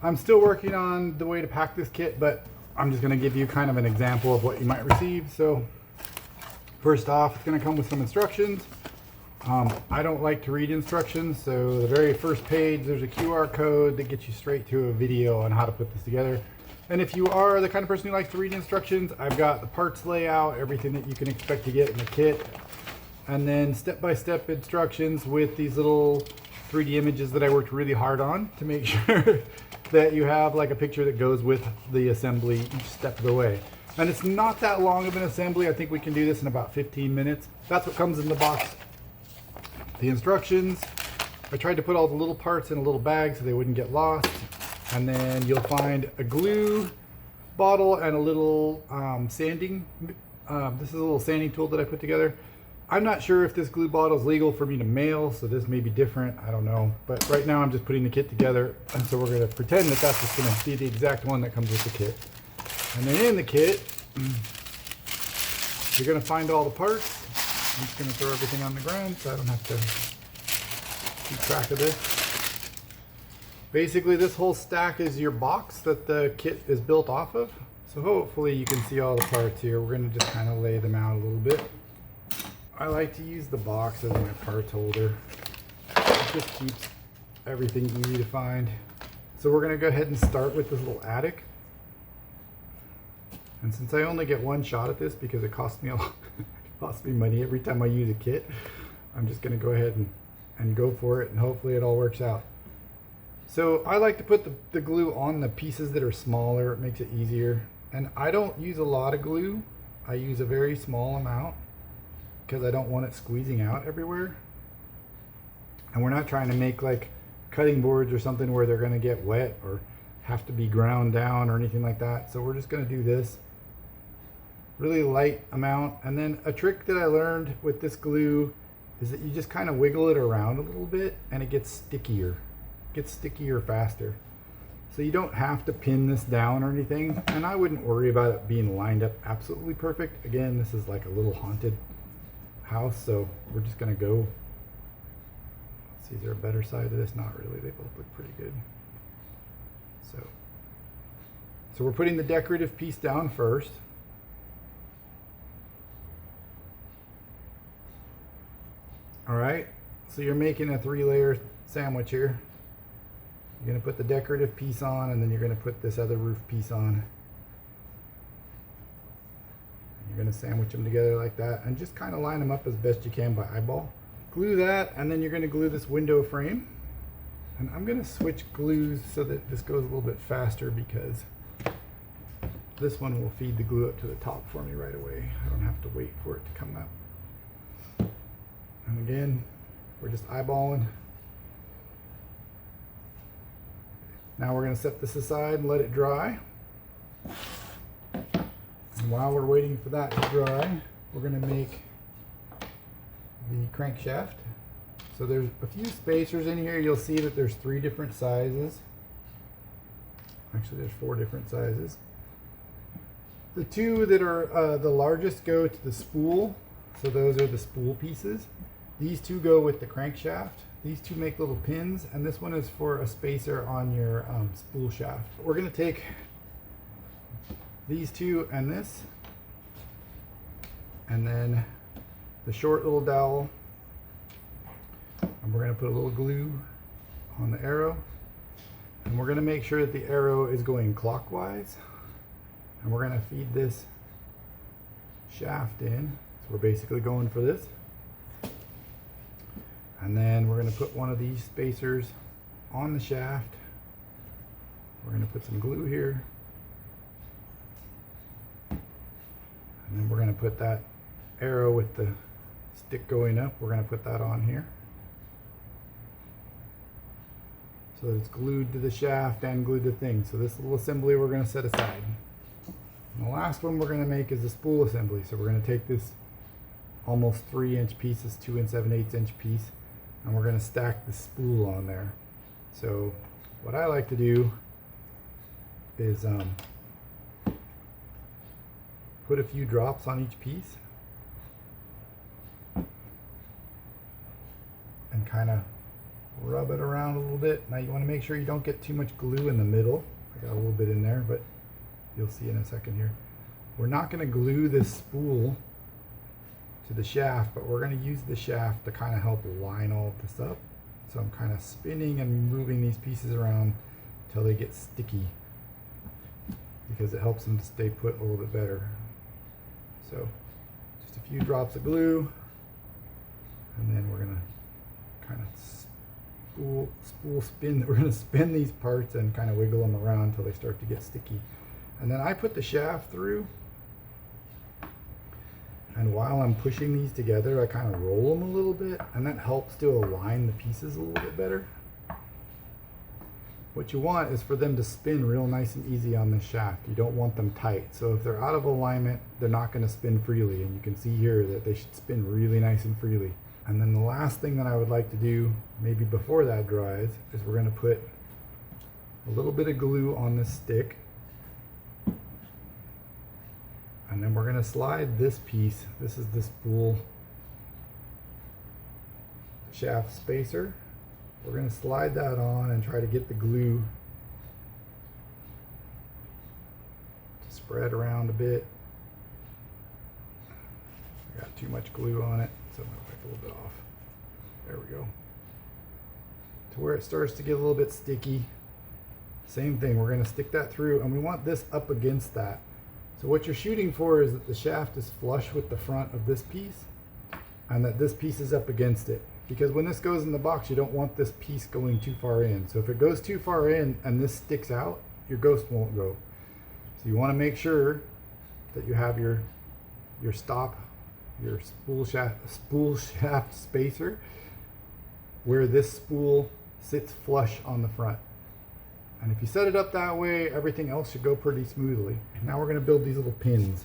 I'm still working on the way to pack this kit, but I'm just going to give you kind of an example of what you might receive. So first off, it's going to come with some instructions. I don't like to read instructions, so the very first page there's a QR code that gets you straight to a video on how to put this together. And if you are the kind of person who likes to read instructions, I've got the parts layout, everything that you can expect to get in the kit, and then step-by-step instructions with these little 3D images that I worked really hard on to make sure that you have like a picture that goes with the assembly each step of the way. And it's not that long of an assembly. I think we can do this in about 15 minutes. That's what comes in the box. The instructions, I tried to put all the little parts in a little bag so they wouldn't get lost. And then you'll find a glue bottle and a little sanding. This is a little sanding tool that I put together. I'm not sure if this glue bottle is legal for me to mail, so this may be different. I don't know. But right now I'm just putting the kit together. And so we're going to pretend that that's just going to be the exact one that comes with the kit. And then in the kit, you're going to find all the parts. I'm just going to throw everything on the ground so I don't have to keep track of this. Basically, this whole stack is your box that the kit is built off of. So hopefully you can see all the parts here. We're going to just kind of lay them out a little bit. I like to use the box as my parts holder. It just keeps everything easy to find. So we're going to go ahead and start with this little attic. And since I only get one shot at this because it costs me a lot, costs me money every time I use a kit, I'm just going to go ahead and go for it, and hopefully it all works out. So I like to put the glue on the pieces that are smaller. It makes it easier. And I don't use a lot of glue. I use a very small amount because I don't want it squeezing out everywhere. And we're not trying to make like cutting boards or something where they're going to get wet or have to be ground down or anything like that. So we're just going to do this really light amount. And then a trick that I learned with this glue is that you just kind of wiggle it around a little bit and it gets stickier. It gets stickier faster. So you don't have to pin this down or anything. And I wouldn't worry about it being lined up absolutely perfect. Again, this is like a little haunted house, so we're just going to go. Let's see, is there a better side to this? Not really. They both look pretty good. So we're putting the decorative piece down first. All right, so you're making a 3-layer sandwich here. You're going to put the decorative piece on, and then you're going to put this other roof piece on. You're going to sandwich them together like that and just kind of line them up as best you can by eyeball. Glue that, and then you're going to glue this window frame. And I'm going to switch glues so that this goes a little bit faster because this one will feed the glue up to the top for me right away. I don't have to wait for it to come up. And again, we're just eyeballing. Now we're going to set this aside and let it dry. And while we're waiting for that to dry, we're going to make the crankshaft. So there's a few spacers in here. You'll see that there's 3 different sizes. Actually, there's 4 different sizes. The 2 that are the largest go to the spool. So those are the spool pieces. These 2 go with the crankshaft. These 2 make little pins, and this one is for a spacer on your spool shaft. We're going to take these 2 and this, and then the short little dowel, and we're going to put a little glue on the arrow, and we're going to make sure that the arrow is going clockwise, and we're going to feed this shaft in. So we're basically going for this. And then we're going to put one of these spacers on the shaft. We're going to put some glue here. And then we're going to put that arrow with the stick going up. We're going to put that on here. So it's glued to the shaft and glued to the thing. So this little assembly we're going to set aside. And the last one we're going to make is the spool assembly. So we're going to take this almost 3-inch piece, this 2 7/8 inch piece, and we're going to stack the spool on there. So what I like to do is put a few drops on each piece and kind of rub it around a little bit. Now you want to make sure you don't get too much glue in the middle. I got a little bit in there, but you'll see in a second here. We're not going to glue this spool to the shaft, but we're going to use the shaft to kind of help line all of this up. So I'm kind of spinning and moving these pieces around until they get sticky, because it helps them to stay put a little bit better. So just a few drops of glue, and then we're going to kind of spool spin. We're going to spin these parts and kind of wiggle them around until they start to get sticky. And then I put the shaft through, and while I'm pushing these together, I kind of roll them a little bit, and that helps to align the pieces a little bit better. What you want is for them to spin real nice and easy on the shaft. You don't want them tight. So if they're out of alignment, they're not going to spin freely. And you can see here that they should spin really nice and freely. And then the last thing that I would like to do, maybe before that dries, is we're going to put a little bit of glue on this stick. And then we're going to slide this piece. This is the spool shaft spacer. We're going to slide that on and try to get the glue to spread around a bit. I got too much glue on it, so I'm going to wipe a little bit off. There we go. To where it starts to get a little bit sticky. Same thing, we're going to stick that through, and we want this up against that. So what you're shooting for is that the shaft is flush with the front of this piece, and that this piece is up against it. Because when this goes in the box, you don't want this piece going too far in. So if it goes too far in and this sticks out, your ghost won't go. So you want to make sure that you have your stop, your spool shaft spacer, where this spool sits flush on the front. And if you set it up that way, everything else should go pretty smoothly. Now we're going to build these little pins.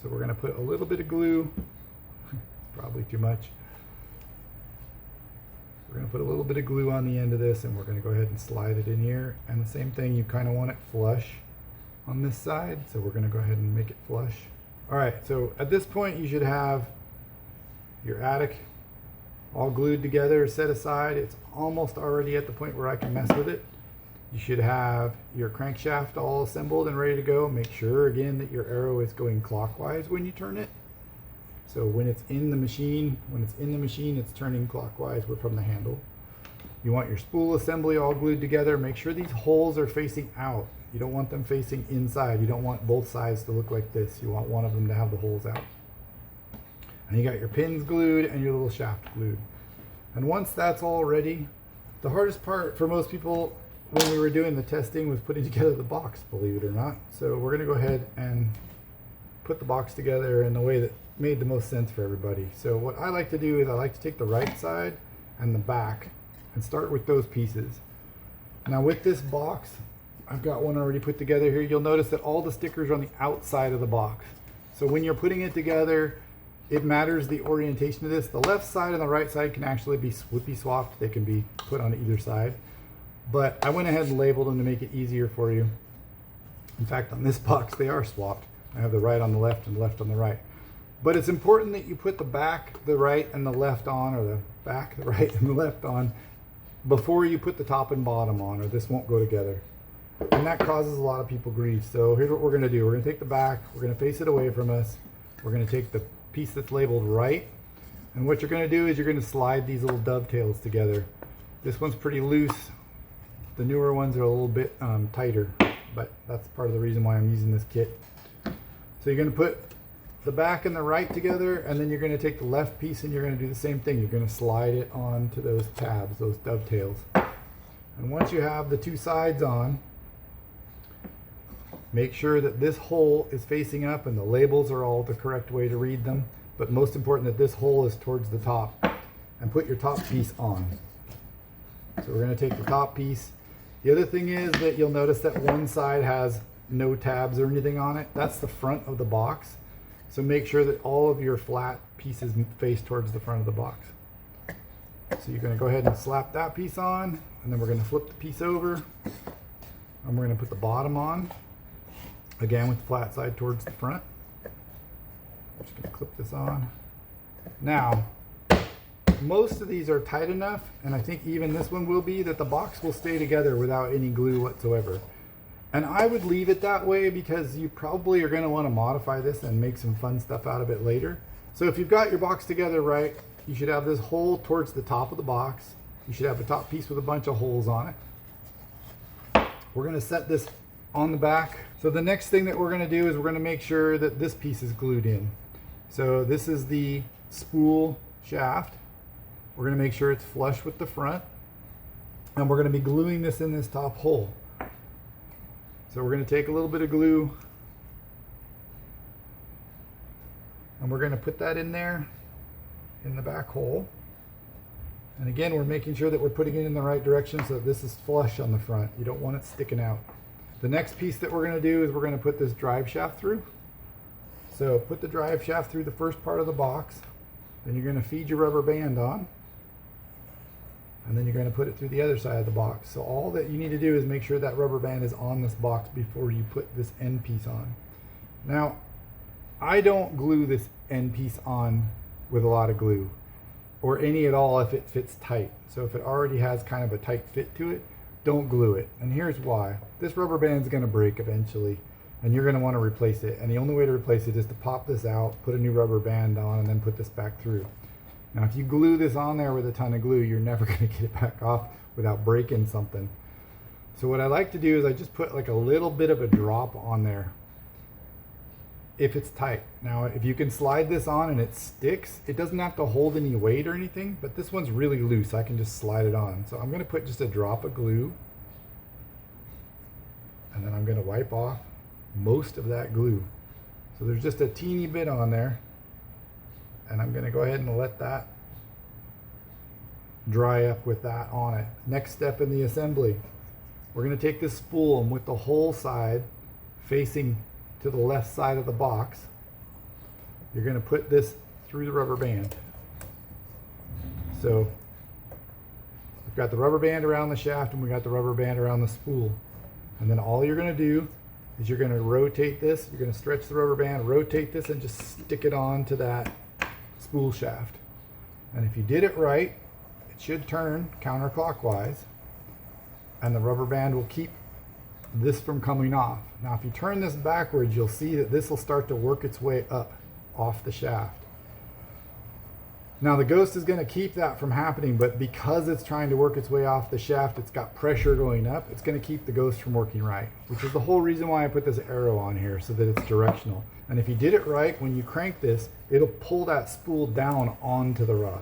So we're going to put a little bit of glue, probably too much. We're going to put a little bit of glue on the end of this, and we're going to go ahead and slide it in here. And the same thing, you kind of want it flush on this side, so we're going to go ahead and make it flush. All right, so at this point you should have your attic all glued together, set aside. It's almost already at the point where I can mess with it. You should have your crankshaft all assembled and ready to go. Make sure again that your arrow is going clockwise when you turn it. So when it's in the machine, it's turning clockwise from the handle. You want your spool assembly all glued together. Make sure these holes are facing out. You don't want them facing inside. You don't want both sides to look like this. You want one of them to have the holes out. And you got your pins glued and your little shaft glued. And once that's all ready, the hardest part for most people when we were doing the testing was putting together the box, believe it or not. So we're gonna go ahead and put the box together in the way that made the most sense for everybody. So what I like to do is I like to take the right side and the back and start with those pieces. Now with this box, I've got one already put together here. You'll notice that all the stickers are on the outside of the box. So when you're putting it together, it matters the orientation of this. The left side and the right side can actually be swapped. They can be put on either side. But I went ahead and labeled them to make it easier for you. In fact, on this box, they are swapped. I have the right on the left and the left on the right. But it's important that you put the back, the right, and the left on, or the back, the right, and the left on before you put the top and bottom on, or this won't go together. And that causes a lot of people grief. So here's what we're gonna do. We're gonna take the back, we're gonna face it away from us. We're gonna take the piece that's labeled right. And what you're gonna do is you're gonna slide these little dovetails together. This one's pretty loose. The newer ones are a little bit tighter, but that's part of the reason why I'm using this kit. So you're gonna put the back and the right together, and then you're gonna take the left piece and you're gonna do the same thing. You're gonna slide it onto those tabs, those dovetails. And once you have the two sides on, make sure that this hole is facing up and the labels are all the correct way to read them. But most important that this hole is towards the top, and put your top piece on. So we're gonna take the top piece. The other thing is that you'll notice that one side has no tabs or anything on it. That's the front of the box. So make sure that all of your flat pieces face towards the front of the box. So you're gonna go ahead and slap that piece on, and then we're gonna flip the piece over, and we're gonna put the bottom on, again with the flat side towards the front. I'm just gonna clip this on. Now, most of these are tight enough, and I think even this one will be, that the box will stay together without any glue whatsoever. And I would leave it that way because you probably are going to want to modify this and make some fun stuff out of it later. So if you've got your box together right, you should have this hole towards the top of the box. You should have a top piece with a bunch of holes on it. We're going to set this on the back. So the next thing that we're going to do is we're going to make sure that this piece is glued in. So this is the spool shaft. We're going to make sure it's flush with the front, and we're going to be gluing this in this top hole. So we're going to take a little bit of glue and we're going to put that in there in the back hole. And again, we're making sure that we're putting it in the right direction so that this is flush on the front. You don't want it sticking out. The next piece that we're going to do is we're going to put this drive shaft through. So put the drive shaft through the first part of the box, then you're going to feed your rubber band on, and then you're going to put it through the other side of the box. So all that you need to do is make sure that rubber band is on this box before you put this end piece on. Now, I don't glue this end piece on with a lot of glue, or any at all if it fits tight. So if it already has kind of a tight fit to it, don't glue it. And here's why. This rubber band is going to break eventually, and you're going to want to replace it. And the only way to replace it is to pop this out, put a new rubber band on, and then put this back through. Now, if you glue this on there with a ton of glue, you're never going to get it back off without breaking something. So what I like to do is I just put like a little bit of a drop on there if it's tight. Now, if you can slide this on and it sticks, it doesn't have to hold any weight or anything, but this one's really loose. I can just slide it on. So I'm going to put just a drop of glue, and then I'm going to wipe off most of that glue. So there's just a teeny bit on there. And I'm going to go ahead and let that dry up with that on it. Next step in the assembly, we're going to take this spool, and with the whole side facing to the left side of the box, you're going to put this through the rubber band. So we've got the rubber band around the shaft, and we got the rubber band around the spool. And then all you're going to do is you're going to rotate this. You're going to stretch the rubber band, rotate this, and just stick it on to that spool shaft. And if you did it right, it should turn counterclockwise, and the rubber band will keep this from coming off. Now, if you turn this backwards, you'll see that this will start to work its way up off the shaft. Now, the Ghost is going to keep that from happening, but because it's trying to work its way off the shaft, it's got pressure going up. It's going to keep the Ghost from working right, which is the whole reason why I put this arrow on here, so that it's directional. And if you did it right, when you crank this, it'll pull that spool down onto the rod.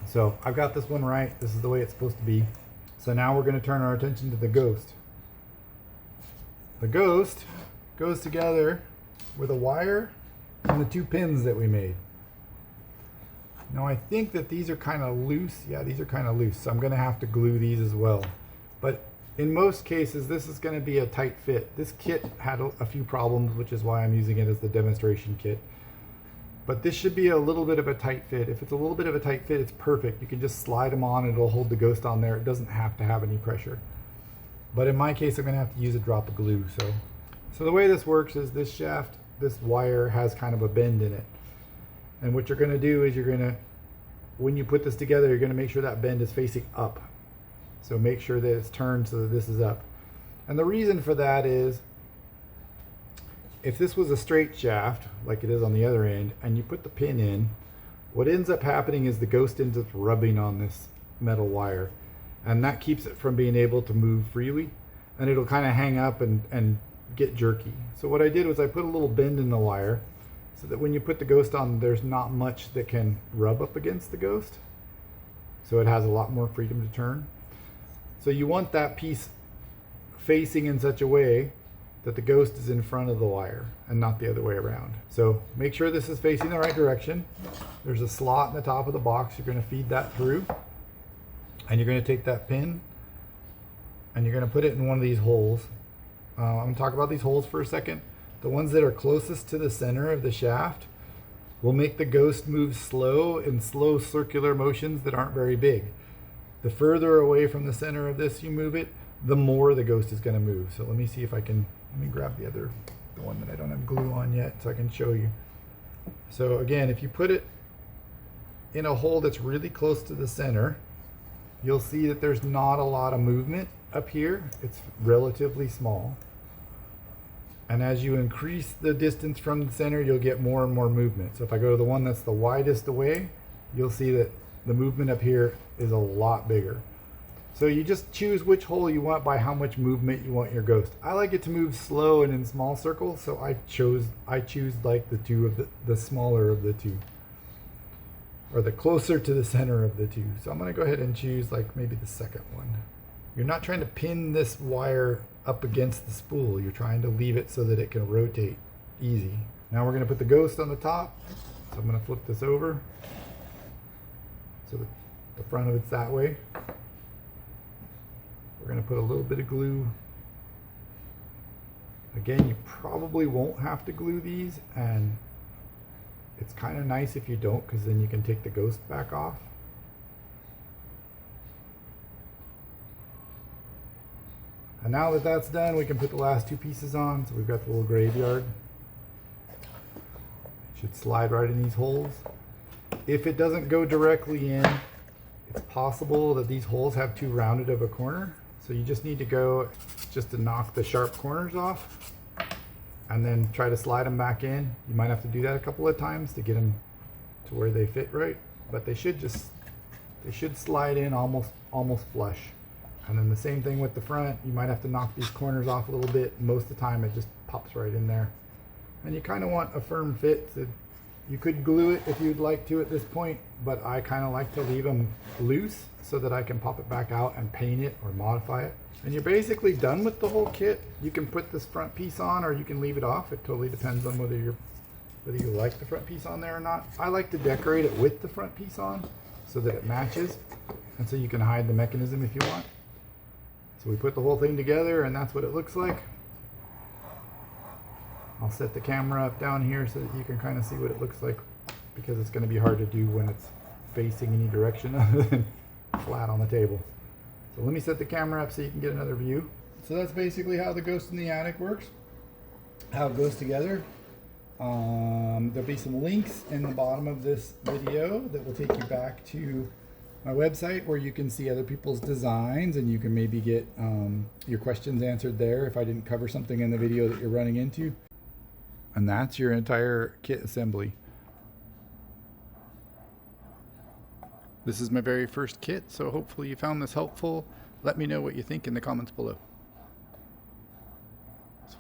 So I've got this one right. This is the way it's supposed to be. So now we're going to turn our attention to the Ghost. The Ghost goes together with a wire and the 2 pins that we made. Now, I think that these are kind of loose. Yeah, these are kind of loose, so I'm going to have to glue these as well. But in most cases, this is going to be a tight fit. This kit had a few problems, which is why I'm using it as the demonstration kit. But this should be a little bit of a tight fit. If it's a little bit of a tight fit, it's perfect. You can just slide them on and it'll hold the Ghost on there. It doesn't have to have any pressure. But in my case, I'm going to have to use a drop of glue. So the way this works is this shaft, this wire has kind of a bend in it. And what you're going to do is you're going to, when you put this together, you're going to make sure that bend is facing up. So make sure that it's turned so that this is up. And the reason for that is, if this was a straight shaft, like it is on the other end, and you put the pin in, what ends up happening is the Ghost ends up rubbing on this metal wire. And that keeps it from being able to move freely. And it'll kind of hang up and get jerky. So what I did was I put a little bend in the wire, so that when you put the Ghost on, there's not much that can rub up against the Ghost. So it has a lot more freedom to turn. So you want that piece facing in such a way that the Ghost is in front of the wire and not the other way around. So make sure this is facing the right direction. There's a slot in the top of the box. You're going to feed that through. And you're going to take that pin and you're going to put it in one of these holes. I'm going to talk about these holes for a second. The ones that are closest to the center of the shaft will make the Ghost move slow in slow circular motions that aren't very big. The further away from the center of this you move it, the more the Ghost is going to move. So let me see if I can, let me grab the one that I don't have glue on yet so I can show you. So again, if you put it in a hole that's really close to the center, you'll see that there's not a lot of movement up here. It's relatively small. And as you increase the distance from the center, you'll get more and more movement. So if I go to the one that's the widest away, you'll see that the movement up here is a lot bigger. So you just choose which hole you want by how much movement you want your ghost. I like it to move slow and in small circles, so I choose like the smaller of the two, or the closer to the center of the two. So I'm gonna go ahead and choose like maybe the second one. You're not trying to pin this wire up against the spool. You're trying to leave it so that it can rotate easy. Now we're gonna put the ghost on the top. So I'm gonna flip this over so that the front of it's that way. We're gonna put a little bit of glue. Again, you probably won't have to glue these, and it's kind of nice if you don't, because then you can take the ghost back off. And now that that's done, we can put the last two pieces on. So we've got the little graveyard. It should slide right in these holes. If it doesn't go directly in, it's possible that these holes have too rounded of a corner. So you just need to go just to knock the sharp corners off and then try to slide them back in. You might have to do that a couple of times to get them to where they fit right, but they should slide in almost flush. And then the same thing with the front. You might have to knock these corners off a little bit. Most of the time it just pops right in there. And you kind of want a firm fit. So you could glue it if you'd like to at this point, but I kind of like to leave them loose so that I can pop it back out and paint it or modify it. And you're basically done with the whole kit. You can put this front piece on or you can leave it off. It totally depends on whether you like the front piece on there or not. I like to decorate it with the front piece on so that it matches, and so you can hide the mechanism if you want. So we put the whole thing together, and that's what it looks like. I'll set the camera up down here so that you can kind of see what it looks like, because it's going to be hard to do when it's facing any direction other than flat on the table. So let me set the camera up so you can get another view. So that's basically how the Ghost in the Attic works, how it goes together. There'll be some links in the bottom of this video that will take you back to my website where you can see other people's designs, and you can maybe get your questions answered there if I didn't cover something in the video that you're running into. And that's your entire kit assembly. This is my very first kit, so hopefully you found this helpful. Let me know what you think in the comments below.